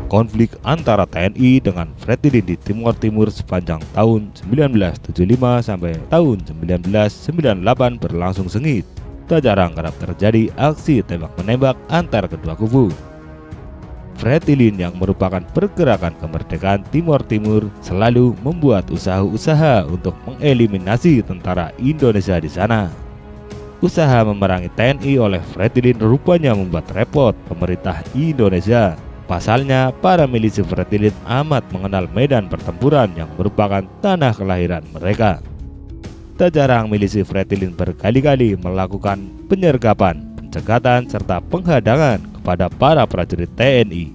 konflik antara TNI dengan Fretilin di Timor Timur sepanjang tahun 1975 sampai tahun 1998 berlangsung sengit. Tak jarang kerap terjadi aksi tembak-menembak antar kedua kubu. Fretilin yang merupakan pergerakan kemerdekaan Timor Timur selalu membuat usaha-usaha untuk mengeliminasi tentara Indonesia di sana. Usaha memerangi TNI oleh Fretilin rupanya membuat repot pemerintah Indonesia. Pasalnya, para milisi Fretilin amat mengenal medan pertempuran yang merupakan tanah kelahiran mereka. Tak jarang milisi Fretilin berkali-kali melakukan penyergapan, pencegatan, serta penghadangan kepada para prajurit TNI.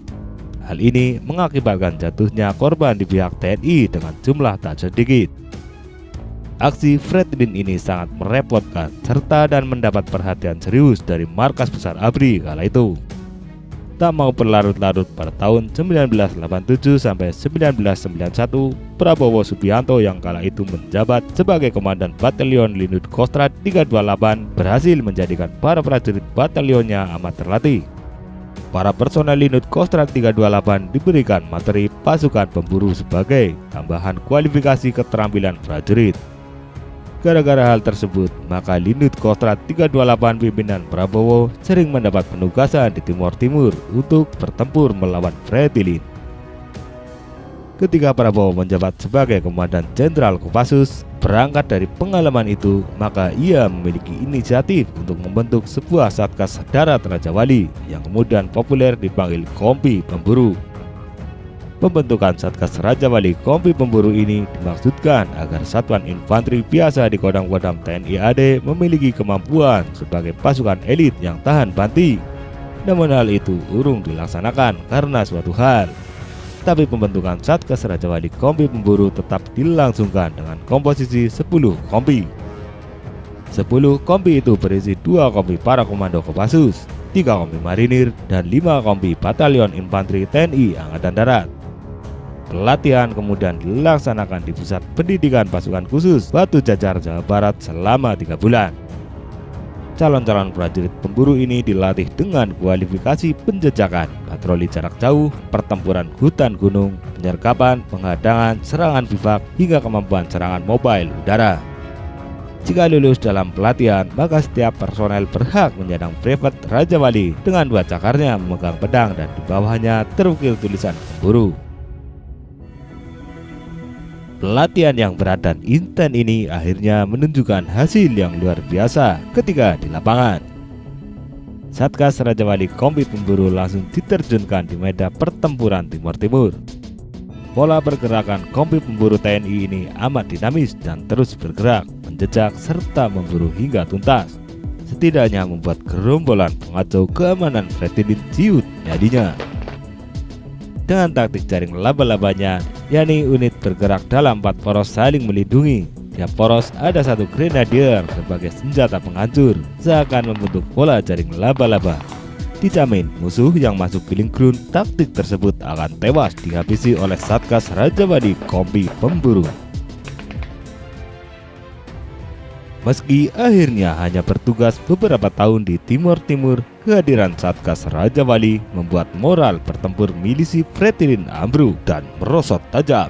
Hal ini mengakibatkan jatuhnya korban di pihak TNI dengan jumlah tak sedikit. Aksi Fretilin ini sangat merepotkan serta dan mendapat perhatian serius dari markas besar ABRI kala itu. Tak mau berlarut-larut, pada tahun 1987 sampai 1991, Prabowo Subianto yang kala itu menjabat sebagai Komandan Batalion Linut Kostrad 328 berhasil menjadikan para prajurit batalionnya amat terlatih. Para personel Linut Kostrad 328 diberikan materi pasukan pemburu sebagai tambahan kualifikasi keterampilan prajurit. Gara-gara hal tersebut, maka Linut Kostrad 328 pimpinan Prabowo sering mendapat penugasan di Timor Timur untuk bertempur melawan Fretilin. Ketika Prabowo menjabat sebagai Komandan Jenderal Kopassus, berangkat dari pengalaman itu, maka ia memiliki inisiatif untuk membentuk sebuah Satgas Darat Raja Wali yang kemudian populer dipanggil Kompi Pemburu. Pembentukan Satgas Raja Wali Kompi Pemburu ini dimaksudkan agar satuan infanteri biasa di Kodam-Kodam TNI AD memiliki kemampuan sebagai pasukan elit yang tahan banting. Namun hal itu urung dilaksanakan karena suatu hal. Tapi pembentukan Satgas Raja Wali Kompi Pemburu tetap dilangsungkan dengan komposisi 10 kompi. 10 kompi itu berisi 2 kompi para komando Kopassus, 3 kompi marinir, dan 5 kompi Batalion Infanteri TNI Angkatan Darat. Pelatihan kemudian dilaksanakan di Pusat Pendidikan Pasukan Khusus Batu Jajar, Jawa Barat selama 3 bulan. Calon-calon prajurit pemburu ini dilatih dengan kualifikasi penjejakan, patroli jarak jauh, pertempuran hutan gunung, penyergapan, penghadangan, serangan bivak, hingga kemampuan serangan mobile udara. Jika lulus dalam pelatihan, maka setiap personel berhak menyandang brevet Raja Wali dengan 2 cakarnya memegang pedang dan di bawahnya terukir tulisan pemburu. Pelatihan yang berat dan intens ini akhirnya menunjukkan hasil yang luar biasa ketika di lapangan. Satgas Raja Wali Kompi Pemburu langsung diterjunkan di medan pertempuran Timor Timur. Pola pergerakan Kompi Pemburu TNI ini amat dinamis dan terus bergerak, menjejak serta memburu hingga tuntas. Setidaknya membuat gerombolan pengacau keamanan Fretilin ciut jadinya. Dengan taktik jaring laba-labanya, yakni unit bergerak dalam 4 poros saling melindungi. Tiap poros ada 1 grenadier sebagai senjata penghancur, seakan membentuk pola jaring laba-laba. Dijamin musuh yang masuk killing ground, taktik tersebut akan tewas dihabisi oleh Satgas Raja Wali Kompi Pemburu. Meski akhirnya hanya bertugas beberapa tahun di Timor Timur, kehadiran Satgas Raja Wali membuat moral bertempur milisi Fretilin ambruk dan merosot tajam.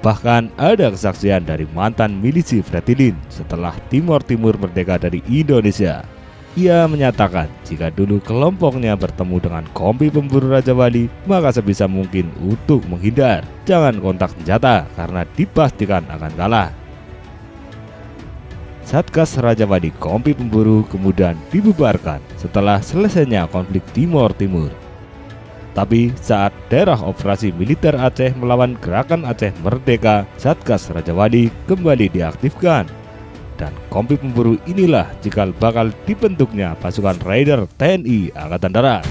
Bahkan ada kesaksian dari mantan milisi Fretilin setelah Timor Timur merdeka dari Indonesia. Ia menyatakan jika dulu kelompoknya bertemu dengan Kompi Pemburu Raja Wali, maka sebisa mungkin untuk menghindar, jangan kontak senjata karena dipastikan akan kalah. Satgas Raja Wali Kompi Pemburu kemudian dibubarkan setelah selesainya konflik Timor Timur. Tapi saat daerah operasi militer Aceh melawan Gerakan Aceh Merdeka, Satgas Raja Wali kembali diaktifkan. Dan Kompi Pemburu inilah cikal bakal dibentuknya pasukan Raider TNI Angkatan Darat.